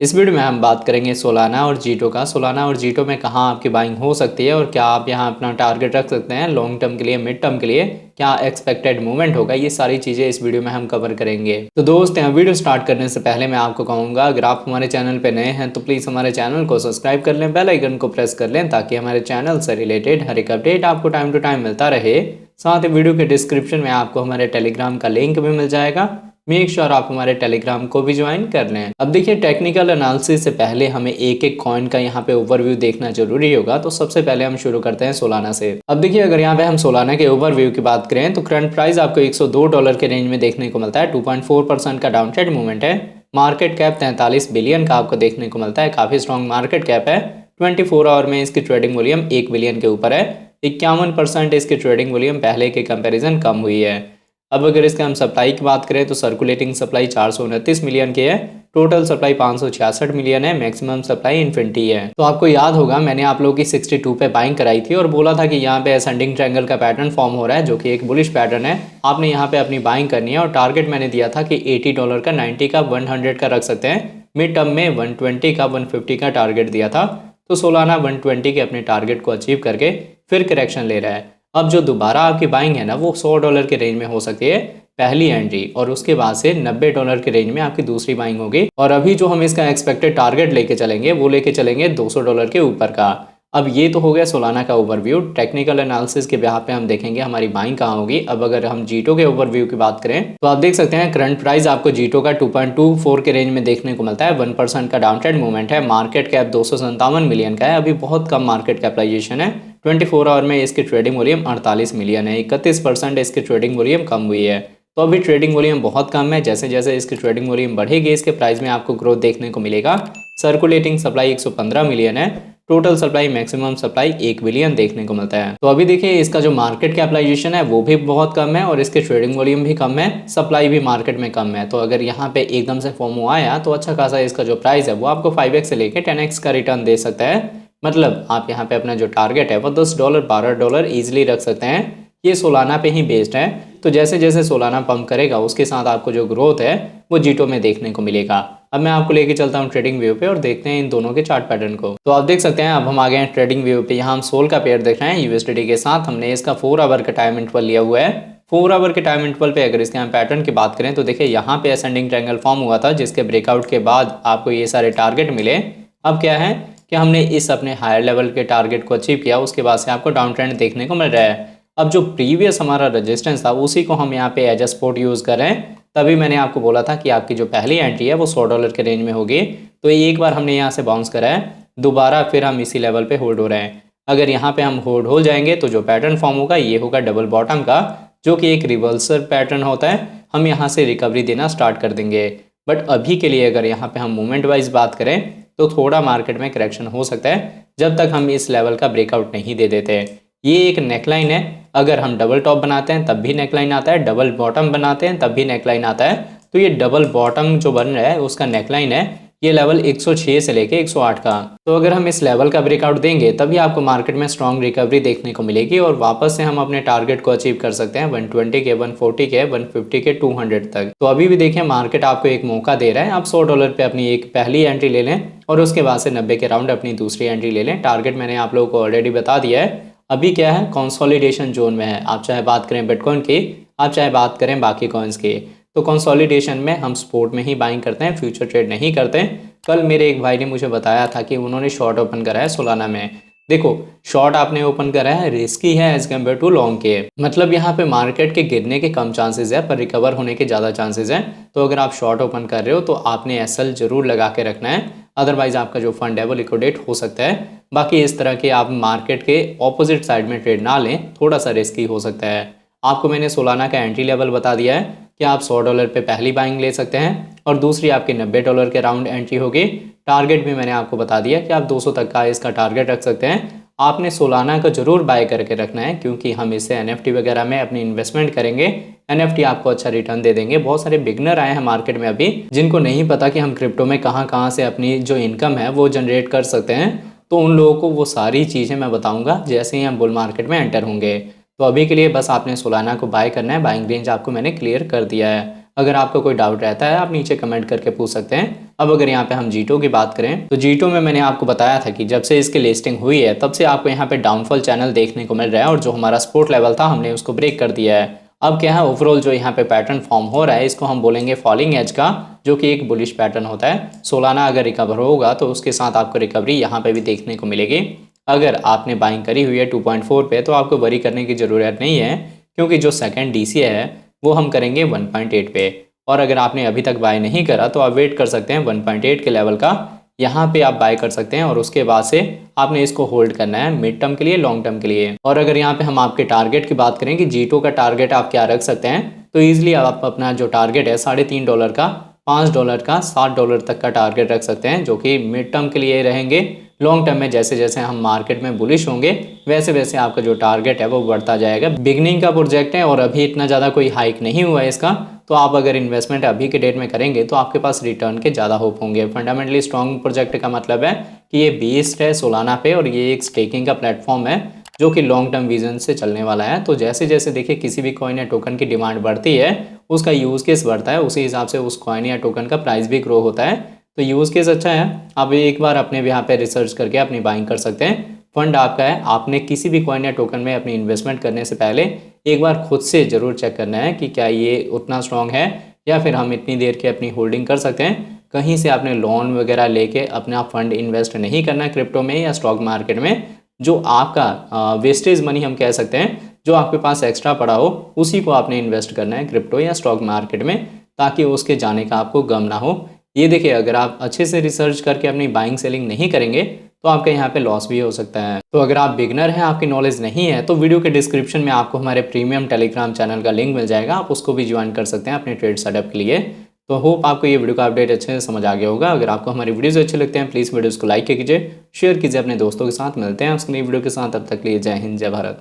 इस वीडियो में हम बात करेंगे सोलाना और जीटो का। सोलाना और जीटो में कहाँ आपकी बाइंग हो सकती है और क्या आप यहाँ अपना टारगेट रख सकते हैं लॉन्ग टर्म के लिए, मिड टर्म के लिए, क्या एक्सपेक्टेड मूवमेंट होगा, ये सारी चीज़ें इस वीडियो में हम कवर करेंगे। तो दोस्त यहाँ वीडियो स्टार्ट करने से पहले मैं आपको कहूँगा, अगर आप हमारे चैनल पर नए हैं तो प्लीज़ हमारे चैनल को सब्सक्राइब कर लें, बेल आइकन को प्रेस कर लें ताकि हमारे चैनल से रिलेटेड हर एक अपडेट आपको टाइम टू टाइम मिलता रहे। साथ ही वीडियो के डिस्क्रिप्शन में आपको हमारे टेलीग्राम का लिंक भी मिल जाएगा। मेक श्योर आप हमारे टेलीग्राम को भी ज्वाइन कर लें। अब देखिए, टेक्निकल एनालिसिस से पहले हमें एक एक कॉइन का यहाँ पे ओवरव्यू देखना जरूरी होगा। तो सबसे पहले हम शुरू करते हैं सोलाना से। अब देखिए, अगर यहाँ पे हम सोलाना के ओवरव्यू की बात करें तो करंट प्राइस आपको $102 के रेंज में देखने को मिलता है। 2.4% का डाउनसाइड मूवमेंट है। मार्केट कैप 43 बिलियन का आपको देखने को मिलता है, काफी स्ट्रॉन्ग मार्केट कैप है। 24 आवर में इसकी ट्रेडिंग वॉल्यूम 1 बिलियन के ऊपर है। 51% इसकी ट्रेडिंग वॉल्यूम पहले के कंपेरिजन कम हुई है। अब अगर इसके हम सप्लाई की बात करें तो सर्कुलेटिंग सप्लाई 429 मिलियन की है, टोटल सप्लाई 566 मिलियन है, मैक्सिमम सप्लाई इन्फिनिटी है। तो आपको याद होगा मैंने आप लोगों की 62 पे बाइंग कराई थी और बोला था कि यहाँ पे असेंडिंग ट्रायंगल का पैटर्न फॉर्म हो रहा है जो कि एक बुलिश पैटर्न है। आपने यहाँ पे अपनी बाइंग करनी है और टारगेट मैंने दिया था कि $80 का, 90 का, 100 का रख सकते हैं। मिड टर्म में 120 का, 150 का टारगेट दिया था। तो सोलाना 120 के अपने टारगेट को अचीव करके फिर करेक्शन ले रहा है। अब जो दोबारा आपकी बाइंग है ना, वो $100 के रेंज में हो सकती है पहली एंट्री, और उसके बाद से $90 के रेंज में आपकी दूसरी बाइंग होगी। और अभी जो हम इसका एक्सपेक्टेड टारगेट लेके चलेंगे वो लेके चलेंगे $200 के ऊपर का। अब ये तो हो गया सोलाना का ओवरव्यू। टेक्निकल एनालिसिस के बिहाफ पे हम देखेंगे हमारी बाइंग कहाँ होगी। अब अगर हम जीटो के ओवरव्यू की बात करें तो आप देख सकते हैं करंट प्राइस आपको जीटो का 2.24 के रेंज में देखने को मिलता है। 1% का डाउनसाइड मूवमेंट है। मार्केट कैप 257 मिलियन का है, अभी बहुत कम मार्केट कैपिटलाइजेशन है। 24 आवर में इसकी ट्रेडिंग वॉल्यूम 48 मिलियन है। 31% इसकी ट्रेडिंग वॉल्यूम कम हुई है। तो अभी ट्रेडिंग वॉल्यूम बहुत कम है। जैसे जैसे इसकी ट्रेडिंग वॉल्यूम बढ़ेगी इसके प्राइस में आपको ग्रोथ देखने को मिलेगा। सर्कुलेटिंग सप्लाई 115 मिलियन है, total supply, maximum supply 1 billion देखने को मिलता है। तो अभी देखिए, इसका जो मार्केट कैपिटलाइजेशन है वो भी बहुत कम है और इसके ट्रेडिंग वॉल्यूम भी कम है, सप्लाई भी मार्केट में कम है। तो अगर यहाँ पे एकदम से फोमो आया तो अच्छा खासा इसका जो प्राइस है वो आपको 5x से लेके 10x का रिटर्न दे सकता है। मतलब आप यहाँ पे अपना जो टारगेट है वो $10, $12 ईजिली रख सकते हैं। ये सोलाना पे ही बेस्ड है। तो जैसे जैसे सोलाना पंप करेगा उसके साथ आपको जो ग्रोथ है वो जीटो में देखने को मिलेगा। अब मैं आपको लेके चलता हूँ ट्रेडिंग व्यू पे और देखते हैं इन दोनों के चार्ट पैटर्न को। तो आप देख सकते हैं अब हम आ गए हैं ट्रेडिंग व्यू पे। यहाँ हम सोल का पेयर देख रहे हैं यूएसडीटी के साथ। हमने इसका 4 आवर का टाइम इंटरवल लिया हुआ है। 4 आवर के टाइम इंटरवल पे अगर इसके हम पैटर्न की बात करें तो देखिए, यहाँ पे असेंडिंग ट्रायंगल फॉर्म हुआ था जिसके ब्रेकआउट के बाद आपको ये सारे टारगेट मिले। अब क्या है कि हमने इस अपने हायर लेवल के टारगेट को अचीव किया, उसके बाद से आपको डाउन ट्रेंड देखने को मिल रहा है। अब जो प्रीवियस हमारा रेजिस्टेंस था उसी को हम यहाँ पे एज अ सपोर्ट यूज़ कर रहे हैं। तभी मैंने आपको बोला था कि आपकी जो पहली एंट्री है वो $100 के रेंज में होगी। तो एक बार हमने यहाँ से बाउंस करा है, दोबारा फिर हम इसी लेवल पे होल्ड हो रहे हैं। अगर यहाँ पे हम होल्ड हो जाएंगे तो जो पैटर्न फॉर्म होगा ये होगा डबल बॉटम का, जो कि एक रिवर्सल पैटर्न होता है। हम यहाँ से रिकवरी देना स्टार्ट कर देंगे। बट अभी के लिए अगर यहाँ पे हम मूवमेंट वाइज बात करें तो थोड़ा मार्केट में करेक्शन हो सकता है जब तक हम इस लेवल का ब्रेकआउट नहीं दे देते। ये एक नेकलाइन है। अगर हम डबल टॉप बनाते हैं तब भी नेकलाइन आता है, डबल बॉटम बनाते हैं तब भी नेकलाइन आता है। तो ये डबल बॉटम जो बन रहा है उसका नेकलाइन है ये लेवल 106 से लेके 108 का। तो अगर हम इस लेवल का ब्रेकआउट देंगे तभी आपको मार्केट में स्ट्रॉन्ग रिकवरी देखने को मिलेगी और वापस से हम अपने टारगेट को अचीव कर सकते हैं 120 के, 140 के, 150 के, 200 तक। तो अभी भी देखिए, मार्केट आपको एक मौका दे रहा है। आप $100 पे अपनी एक पहली एंट्री ले लें और उसके बाद से 90 के राउंड अपनी दूसरी एंट्री ले लें। टारगेट मैंने आप लोगों को ऑलरेडी बता दिया है। अभी क्या है, कंसोलिडेशन जोन में है। आप चाहे बात करें बिटकॉइन की, आप चाहे बात करें बाकी कॉइन्स की, तो कंसोलिडेशन में हम स्पोर्ट में ही बाइंग करते हैं, फ्यूचर ट्रेड नहीं करते हैं। कल मेरे एक भाई ने मुझे बताया था कि उन्होंने शॉर्ट ओपन करा है सोलाना में। देखो, शॉर्ट आपने ओपन करा है रिस्की है एज कम्पेयर टू लॉन्ग के। मतलब यहाँ पे मार्केट के गिरने के कम चांसेस है पर रिकवर होने के ज़्यादा चांसेस हैं। तो अगर आप शॉर्ट ओपन कर रहे हो तो आपने एसएल जरूर लगा के रखना है, अदरवाइज आपका जो फंड है वो लिक्विडेट हो सकता है। बाकी इस तरह के आप मार्केट के ऑपोजिट साइड में ट्रेड ना लें, थोड़ा सा रिस्की हो सकता है। आपको मैंने सोलाना का एंट्री लेवल बता दिया है कि आप $100 पे पहली बाइंग ले सकते हैं और दूसरी आपके $90 के राउंड एंट्री होगी। टारगेट भी मैंने आपको बता दिया कि आप 200 तक का इसका टारगेट रख सकते हैं। आपने सोलाना का जरूर बाय करके रखना है क्योंकि हम इससे एनएफटी वगैरह में अपनी इन्वेस्टमेंट करेंगे। एनएफटी आपको अच्छा रिटर्न दे देंगे। बहुत सारे बिगनर आए हैं मार्केट में अभी जिनको नहीं पता कि हम क्रिप्टो में कहाँ कहाँ से अपनी जो इनकम है वो जनरेट कर सकते हैं। तो उन लोगों को वो सारी चीज़ें मैं बताऊंगा जैसे ही हम बुल मार्केट में एंटर होंगे। तो अभी के लिए बस आपने सोलाना को बाय करना है। बाइंग रेंज आपको मैंने क्लियर कर दिया है। अगर आपका कोई डाउट रहता है आप नीचे कमेंट करके पूछ सकते हैं। अब अगर यहाँ पे हम जीटो की बात करें तो जीटो में मैंने आपको बताया था कि जब से इसकी लिस्टिंग हुई है तब से आपको यहाँ पे डाउनफॉल चैनल देखने को मिल रहा है और जो हमारा सपोर्ट लेवल था हमने उसको ब्रेक कर दिया है। अब क्या है, ओवरऑल जो यहाँ पे पैटर्न फॉर्म हो रहा है इसको हम बोलेंगे फॉलिंग एज का, जो कि एक बुलिश पैटर्न होता है। सोलाना अगर रिकवर होगा तो उसके साथ आपको रिकवरी यहाँ पे भी देखने को मिलेगी। अगर आपने बाइंग करी हुई है 2.4 पे तो आपको वरी करने की ज़रूरत नहीं है, क्योंकि जो सेकंड डीसी है वो हम करेंगे 1.8 पे। और अगर आपने अभी तक बाय नहीं करा तो आप वेट कर सकते हैं 1.8 के लेवल का, यहाँ पे आप बाय कर सकते हैं और उसके बाद से आपने इसको होल्ड करना है मिड टर्म के लिए, लॉन्ग टर्म के लिए। और अगर यहाँ पे हम आपके टारगेट की बात करें कि जीटो का टारगेट आप क्या रख सकते हैं, तो ईजिली आप अपना जो टारगेट है $3.5 का, $5 का, $7 तक का टारगेट रख सकते हैं, जो कि मिड टर्म के लिए रहेंगे। लॉन्ग टर्म में जैसे जैसे हम मार्केट में बुलिश होंगे वैसे वैसे आपका जो टारगेट है वो बढ़ता जाएगा। बिगनिंग का प्रोजेक्ट है और अभी इतना ज़्यादा कोई हाइक नहीं हुआ है इसका, तो आप अगर इन्वेस्टमेंट अभी के डेट में करेंगे तो आपके पास रिटर्न के ज़्यादा होप होंगे। फंडामेंटली स्ट्रॉन्ग प्रोजेक्ट का मतलब है कि ये बेस्ड है सोलाना पे और ये एक स्टेकिंग का प्लेटफॉर्म है जो कि लॉन्ग टर्म विजन से चलने वाला है। तो जैसे जैसे देखिए किसी भी कॉइन या टोकन की डिमांड बढ़ती है उसका यूज़ केस बढ़ता है, उसी हिसाब से उस कॉइन या टोकन का प्राइस भी ग्रो होता है। तो यूज़ केस अच्छा है, आप एक बार अपने यहाँ पे रिसर्च करके अपनी बाइंग कर सकते हैं। फंड आपका है, आपने किसी भी कॉइन या टोकन में अपनी इन्वेस्टमेंट करने से पहले एक बार खुद से ज़रूर चेक करना है कि क्या ये उतना स्ट्रॉन्ग है या फिर हम इतनी देर की अपनी होल्डिंग कर सकते हैं। कहीं से आपने लोन वगैरह लेके अपना फंड इन्वेस्ट नहीं करना है क्रिप्टो में या स्टॉक मार्केट में। जो आपका वेस्टेज मनी हम कह सकते हैं, जो आपके पास एक्स्ट्रा पड़ा हो उसी को आपने इन्वेस्ट करना है क्रिप्टो या स्टॉक मार्केट में, ताकि उसके जाने का आपको गम ना हो। ये देखिए, अगर आप अच्छे से रिसर्च करके अपनी बाइंग सेलिंग नहीं करेंगे तो आपके यहाँ पे लॉस भी हो सकता है। तो अगर आप बिगनर हैं, आपकी नॉलेज नहीं है, तो वीडियो के डिस्क्रिप्शन में आपको हमारे प्रीमियम टेलीग्राम चैनल का लिंक मिल जाएगा, आप उसको भी ज्वाइन कर सकते हैं अपने ट्रेड सेटअप के लिए। तो होप आपको ये वीडियो का अपडेट अच्छे से समझ आ गया होगा। अगर आपको हमारी वीडियोज़ अच्छे लगते हैं प्लीज़ वीडियोज़ को लाइक कीजिए, शेयर कीजिए अपने दोस्तों के साथ। मिलते हैं उसके नई वीडियो के साथ, तब तक के लिए जय हिंद, जय भारत।